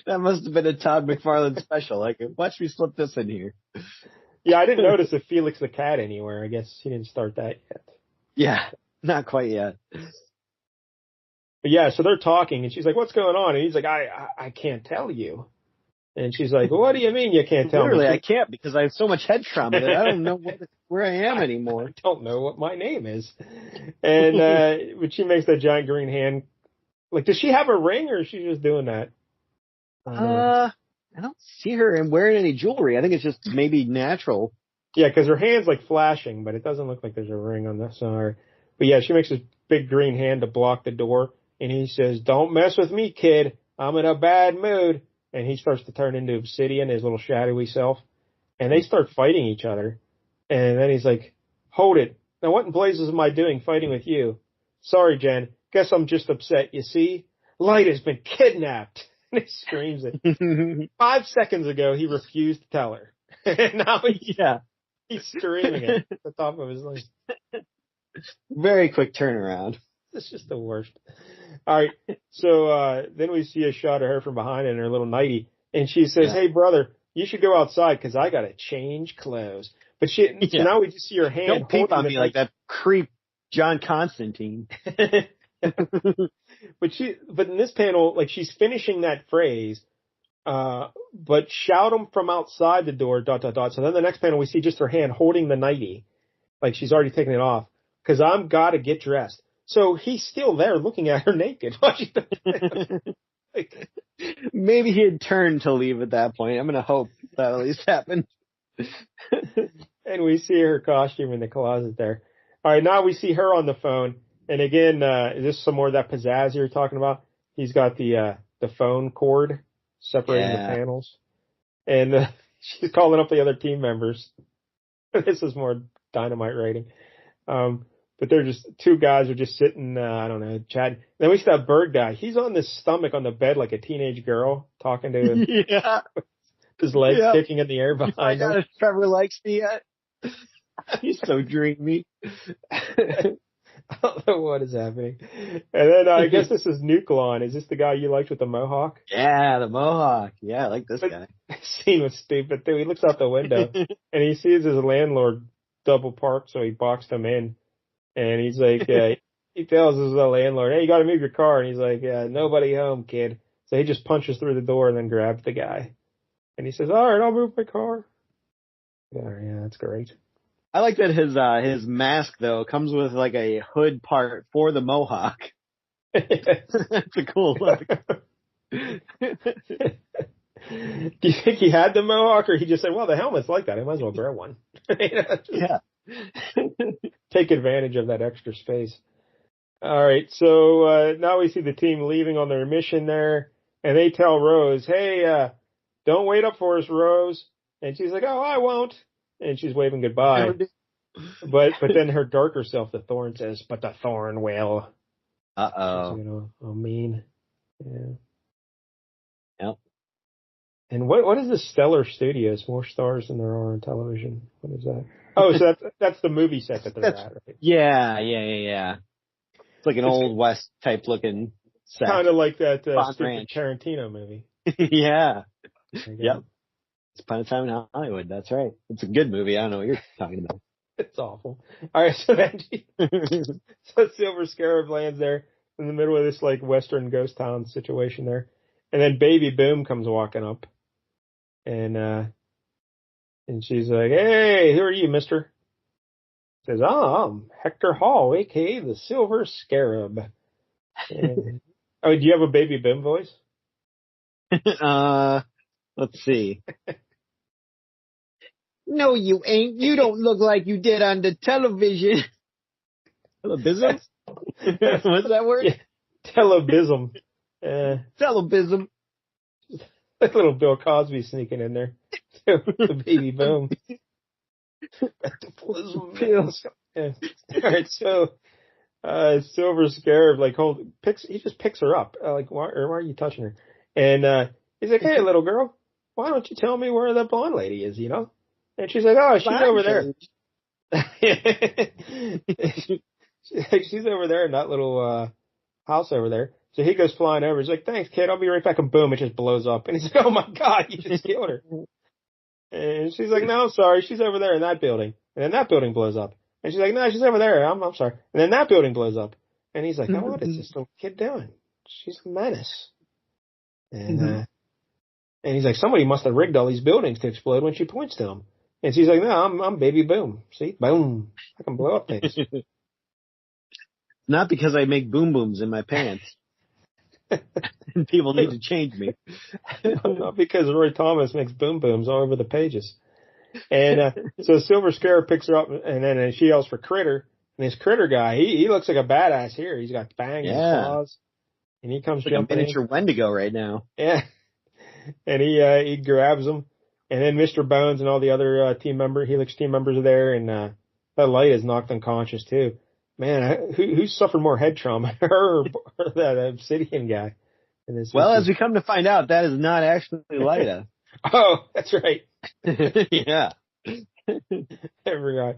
That must have been a Todd McFarlane special. Like, watch me slip this in here. Yeah, I didn't notice a Felix the cat anywhere. I guess he didn't start that yet. Yeah, not quite yet. But yeah, so they're talking, and she's like, what's going on? And he's like, I can't tell you. And she's like, well, what do you mean you can't tell me? Literally, I can't because I have so much head trauma that I don't know where I am anymore. I don't know what my name is. And when she makes that giant green hand, like, does she have a ring, or is she just doing that? I don't see her wearing any jewelry. I think it's just maybe natural. Yeah, because her hand's like flashing, but it doesn't look like there's a ring on this side. But yeah, she makes this big green hand to block the door, and he says, don't mess with me, kid. I'm in a bad mood. And he starts to turn into Obsidian, his little shadowy self. And they start fighting each other. And then he's like, hold it. Now what in blazes am I doing fighting with you? Sorry, Jen. Guess I'm just upset. You see? Light has been kidnapped. And he screams it. 5 seconds ago, he refused to tell her. And now he's screaming it at the top of his lungs. Very quick turnaround. It's just the worst. All right. So then we see a shot of her from behind in her little nightie. And she says, hey, brother, you should go outside because I got to change clothes. But so now we just see her hand. Don't peep on me like that creep John Constantine. But in this panel, like, she's finishing that phrase, but shout them from outside the door, ... So then the next panel, we see just her hand holding the nightie. Like she's already taken it off. Cause I'm gotta get dressed. So he's still there looking at her naked. Maybe he had turned to leave at that point. I'm going to hope that at least happened. And we see her costume in the closet there. All right, now we see her on the phone. And again, is this some more of that pizzazz you were talking about? He's got the phone cord separating the panels. And she's calling up the other team members. This is more dynamite writing. But they're just, two guys are just sitting, I don't know, chatting. Then we see that bird guy. He's on his stomach on the bed like a teenage girl, talking to him. His legs kicking in the air behind him. If Trevor likes me yet. He's so dreamy. I don't know what is happening. And then I guess this is Nucleon. Is this the guy you liked with the mohawk? Yeah, the mohawk. Yeah, I like this guy. The scene was stupid, too. He looks out the window, and he sees his landlord double parked, so he boxed him in. And he's like, he tells his landlord, hey, you got to move your car. And he's like, nobody home, kid. So he just punches through the door and then grabs the guy. And he says, all right, I'll move my car. Yeah, that's great. I like that his mask, though, comes with like a hood part for the mohawk. That's a cool look. Do you think he had the mohawk, or he just said, well, the helmet's like that. I might as well grow one. Yeah. Take advantage of that extra space. All right, so now we see the team leaving on their mission there, and they tell Rose, hey, don't wait up for us, Rose. And she's like, oh, I won't. And she's waving goodbye. But then her darker self, the Thorn, says, "But the Thorn will." Uh-oh. Oh, mean. Yeah. Yep. And what is the Stellar Studios? More stars than there are on television. What is that? Oh, so that's the movie set that they're at, right? Yeah. It's like an It's old West type looking set. kind of like that stupid Ranch. Tarantino movie. Yeah. Yep. It's Upon a Time in Hollywood. That's right. It's a good movie. I don't know what you're talking about. It's awful. All right, so then so Silver Scarab lands there in the middle of this like Western ghost town situation there, and then Baby Boom comes walking up, and she's like, "Hey, who are you, Mister?" Says, "Oh, I'm Hector Hall, aka the Silver Scarab." And, oh, do you have a Baby Boom voice? Let's see. No, you ain't. You don't look like you did on the television. Telebism? What's that word? Yeah, telebism. Telebism. Like little Bill Cosby sneaking in there. The Baby Boom. Yeah. All right, so Silver Scarab he just picks her up. Why are you touching her? And he's like, "Hey, little girl, why don't you tell me where the blonde lady is? You know?" And she's like, "Oh, she's over there." She's over there in that little house over there. So he goes flying over. He's like, "Thanks, kid. I'll be right back." And boom, it just blows up. And he's like, "Oh my God, you just killed her." And she's like, "No, I'm sorry. She's over there in that building." And then that building blows up. And she's like, "No, she's over there. I'm sorry." And then that building blows up. And he's like, "Oh, what is this little kid doing? She's a menace." And he's like, "Somebody must have rigged all these buildings to explode when she points to them." And she's like, "No, I'm Baby Boom. See, boom, I can blow up things." Not because I make boom booms in my pants. People need to change me. Not because Roy Thomas makes boom booms all over the pages. And so Silver Scarab picks her up, and then she yells for Critter. And this Critter guy, he looks like a badass here. He's got fangs and claws, and he comes like jumping a miniature in. Wendigo right now. Yeah, and he grabs him, and then Mr. Bones and all the other Helix team members are there, and that light is knocked unconscious too. Man, who suffered more head trauma, her or that Obsidian guy? Well, as we come to find out, that is not actually Lyta. Oh, that's right. Yeah. I forgot.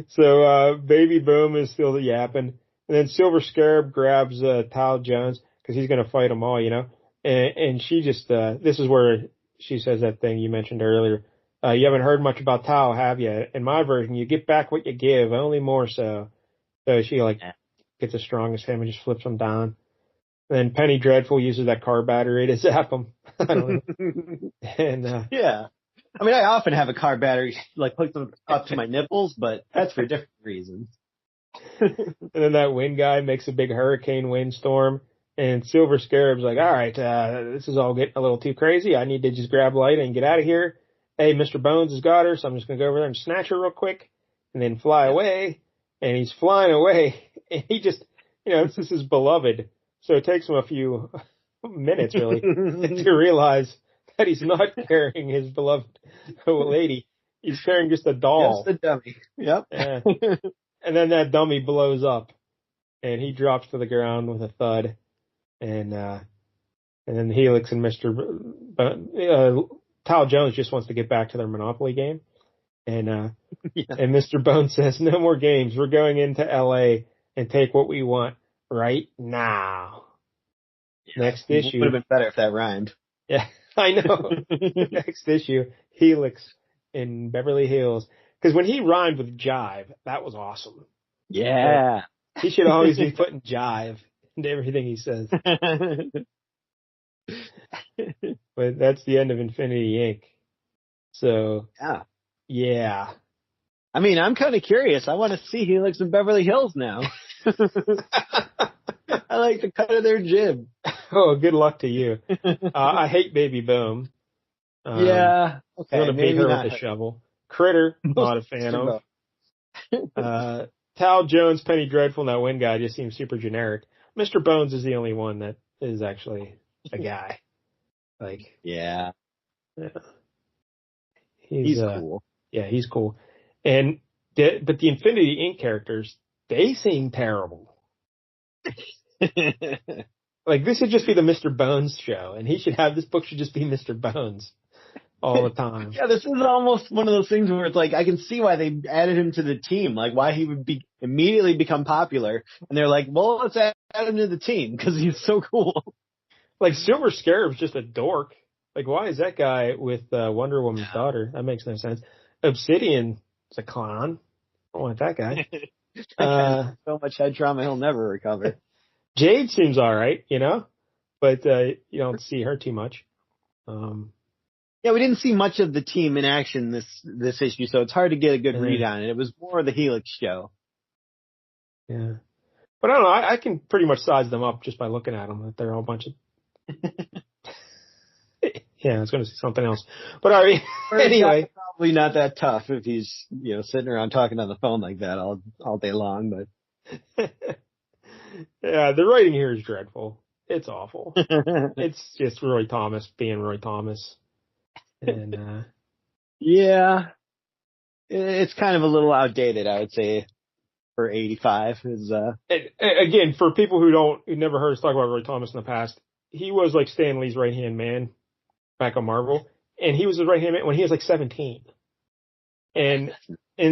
So Baby Boom is still yapping, and then Silver Scarab grabs Tal Jones because he's going to fight them all, you know. And she just this is where she says that thing you mentioned earlier. You haven't heard much about Tal, have you? In my version, you get back what you give, only more so. So she gets as strong as him and just flips him down. And then Penny Dreadful uses that car battery to zap him. I don't know. And yeah. I mean, I often have a car battery hooked up to my nipples, but that's for different reasons. And then that wind guy makes a big hurricane windstorm, and Silver Scarab's like, "All right, this is all getting a little too crazy. I need to just grab Lyta and get out of here. Hey, Mr. Bones has got her, so I'm just going to go over there and snatch her real quick and then fly away." And he's flying away, and he just, this is his beloved. So it takes him a few minutes, really, to realize that he's not carrying his beloved lady. He's carrying just a doll. Just a dummy. Yep. And then that dummy blows up, and he drops to the ground with a thud. And then Helix and Tal Jones just wants to get back to their Monopoly game. And and Mr. Bones says, "No more games. We're going into L.A. and take what we want right now." Yeah, next issue. Would have been better if that rhymed. Yeah, I know. Next issue, Helix in Beverly Hills. Because when he rhymed with jive, that was awesome. Yeah. But he should always be putting jive into everything he says. But that's the end of Infinity Inc. So, yeah. I mean, I'm kind of curious. I want to see Helix in Beverly Hills now. I like the cut of their jib. Oh, good luck to you. I hate Baby Boom. Yeah. Okay. I'm going to beat her with a shovel. Critter, not a fan of. Tal Jones, Penny Dreadful, and that wind guy just seems super generic. Mr. Bones is the only one that is actually a guy. Yeah. He's cool. Yeah, he's cool. And But the Infinity Inc. characters, they seem terrible. Like, this should just be the Mr. Bones show, and this book should just be Mr. Bones all the time. Yeah, this is almost one of those things where it's like, I can see why they added him to the team, like why he would immediately become popular. And they're like, well, let's add him to the team because he's so cool. Like, Silver Scarab's just a dork. Like, why is that guy with Wonder Woman's daughter? That makes no sense. Obsidian is a clown. I don't want that guy. So much head trauma, he'll never recover. Jade seems all right, but you don't see her too much. Yeah, we didn't see much of the team in action this issue, so it's hard to get a good read on it. It was more the Helix show. Yeah. But I don't know, I can pretty much size them up just by looking at them, that they're all a bunch of... Yeah, I was going to say something else. But all right, anyway. Probably not that tough if he's, sitting around talking on the phone like that all day long, but... Yeah, the writing here is dreadful. It's awful. It's just Roy Thomas being Roy Thomas. And yeah, it's kind of a little outdated, I would say, for 85. Again, for people who never heard us talk about Roy Thomas in the past, he was like Stan Lee's right-hand man back on Marvel, and he was his right-hand man when he was like 17. And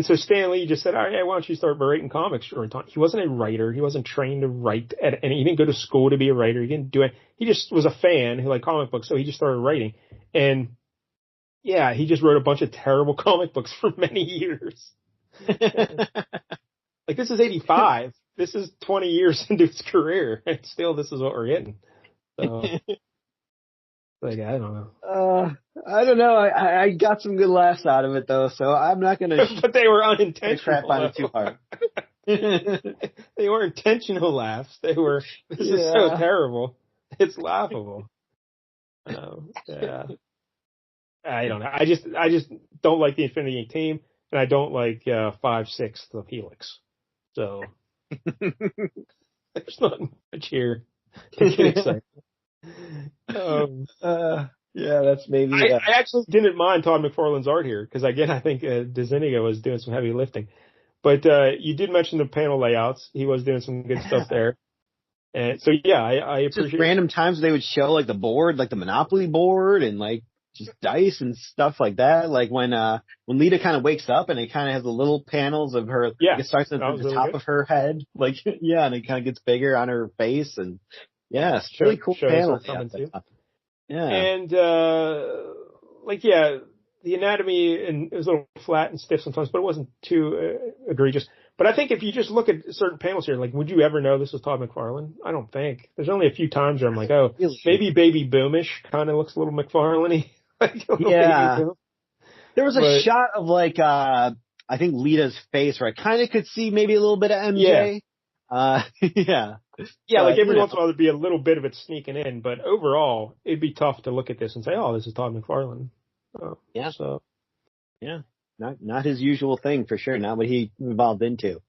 so Stan Lee just said, all right, why don't you start writing comics? He wasn't a writer. He wasn't trained to write, and he didn't go to school to be a writer. He didn't do it. He just was a fan who liked comic books, so he just started writing. And yeah, he just wrote a bunch of terrible comic books for many years. Like, this is 85. This is 20 years into his career, and still this is what we're getting. So, like, I don't know. I don't know. I got some good laughs out of it, though, so I'm not going to... But they were unintentional. Crap on it too hard. They were intentional laughs. This is so terrible. It's laughable. Yeah. I don't know. I just don't like the Infinity Inc. team, and I don't like 5/6 of Helix. So there's not much here to get excited. Yeah, that's maybe. I actually didn't mind Todd McFarlane's art here because, again, I think DeZuniga was doing some heavy lifting. But you did mention the panel layouts. He was doing some good stuff there. And so, yeah, I appreciate just random times they would show like the board, like the Monopoly board, and like just dice and stuff like that. Like when Lita kind of wakes up and it kind of has the little panels of her. Yeah, it starts at the really top of her head, like and it kind of gets bigger on her face, and it's really cool panel. Yeah, and the anatomy and it was a little flat and stiff sometimes, but it wasn't too egregious. But I think if you just look at certain panels here, like, would you ever know this was Todd McFarlane? I don't think. There's only a few times where I'm like, oh, maybe Baby Boomish kind of looks a little McFarlane-y. There was a shot of like, I think Lita's face where I kind of could see maybe a little bit of MJ. Yeah, like every once in a while there'd be a little bit of it sneaking in, but overall it'd be tough to look at this and say, oh, this is Todd McFarlane. Not his usual thing for sure. Not what he evolved into.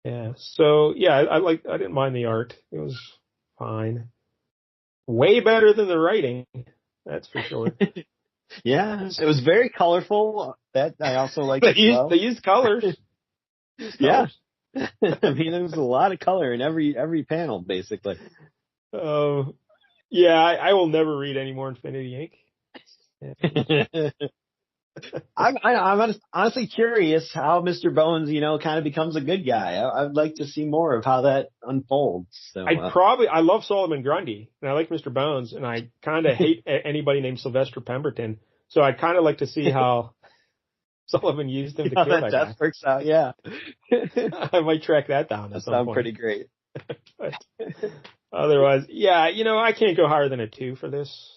Yeah. So I didn't mind the art. It was fine. Way better than the writing. That's for sure. Yeah, it was very colorful. That I also liked. They used colors. Yeah. I mean, there was a lot of color in every panel, basically. I will never read any more Infinity Inc. I'm honestly curious how Mr. Bones, kind of becomes a good guy. I'd like to see more of how that unfolds. So I love Solomon Grundy, and I like Mr. Bones, and I kind of hate anybody named Sylvester Pemberton. So I'd kind of like to see how Sullivan used him to kill that guy. That works out, yeah. I might track that down at some point. Sounds pretty great. But otherwise, I can't go higher than a 2 for this.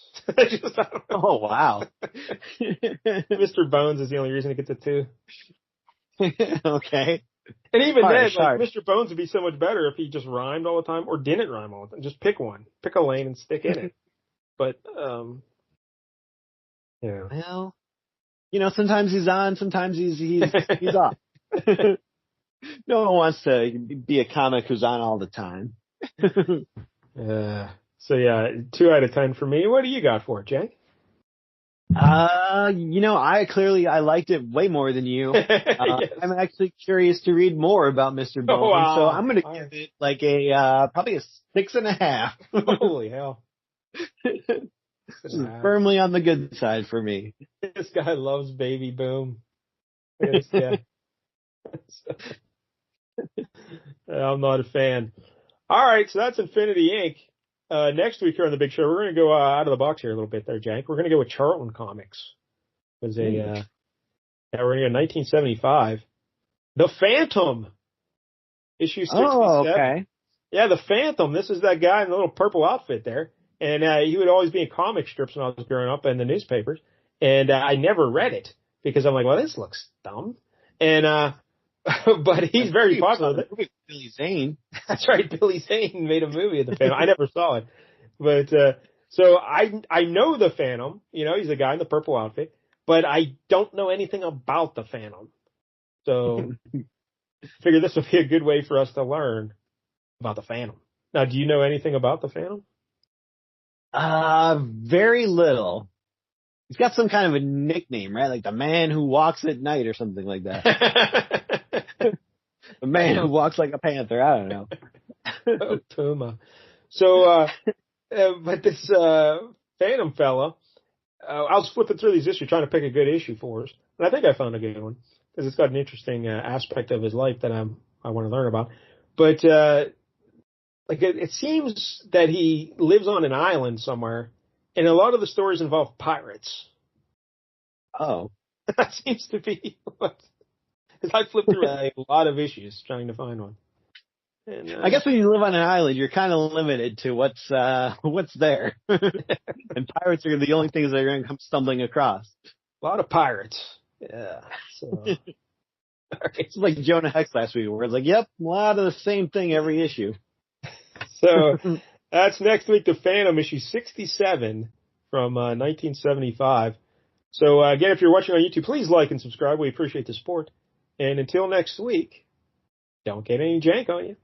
Oh, wow. Mr. Bones is the only reason it gets a 2. Okay. And even then, Mr. Bones would be so much better if he just rhymed all the time or didn't rhyme all the time. Just pick one. Pick a lane and stick in it. But, Well, sometimes he's on, sometimes he's off. No one wants to be a comic who's on all the time. So 2 out of 10 for me. What do you got for it, Jay? I liked it way more than you. Yes. I'm actually curious to read more about Mr. Oh, Bone, so wow. I'm going to give it like probably a 6.5. Holy hell. This is firmly on the good side for me. This guy loves Baby Boom. This guy. I'm not a fan. All right, so that's Infinity Inc. Next week here on the Big Show, we're going to go out of the box here a little bit there, Jank. We're going to go with Charlton Comics. It was we're going to go 1975. The Phantom, issue 67. Oh, okay. Yeah, the Phantom. This is that guy in the little purple outfit there. And he would always be in comic strips when I was growing up in the newspapers. And I never read it because I'm like, well, this looks dumb. And but he's very popular. Billy Zane. That's right. Billy Zane made a movie of the Phantom. I never saw it. But so I know the Phantom. You know, he's the guy in the purple outfit. But I don't know anything about the Phantom. So I figure this would be a good way for us to learn about the Phantom. Now, do you know anything about the Phantom? Very little. He's got some kind of a nickname, right? Like the man who walks at night or something like that. The man who walks like a panther. I don't know. Oh, Puma. So, but this Phantom fella, I was flipping through these issues trying to pick a good issue for us, and I think I found a good one because it's got an interesting aspect of his life that I want to learn about. But like it seems that he lives on an island somewhere, and a lot of the stories involve pirates. Oh, that seems to be what. Because I flipped through a lot of issues trying to find one. And, I guess when you live on an island, you're kind of limited to what's there. And pirates are the only things that are going to come stumbling across. A lot of pirates. Yeah. So, it's like Jonah Hex last week, where it's like, yep, a lot of the same thing every issue. So that's next week, The Phantom, issue 67 from 1975. So again, if you're watching on YouTube, please like and subscribe. We appreciate the support. And until next week, don't get any jank on you.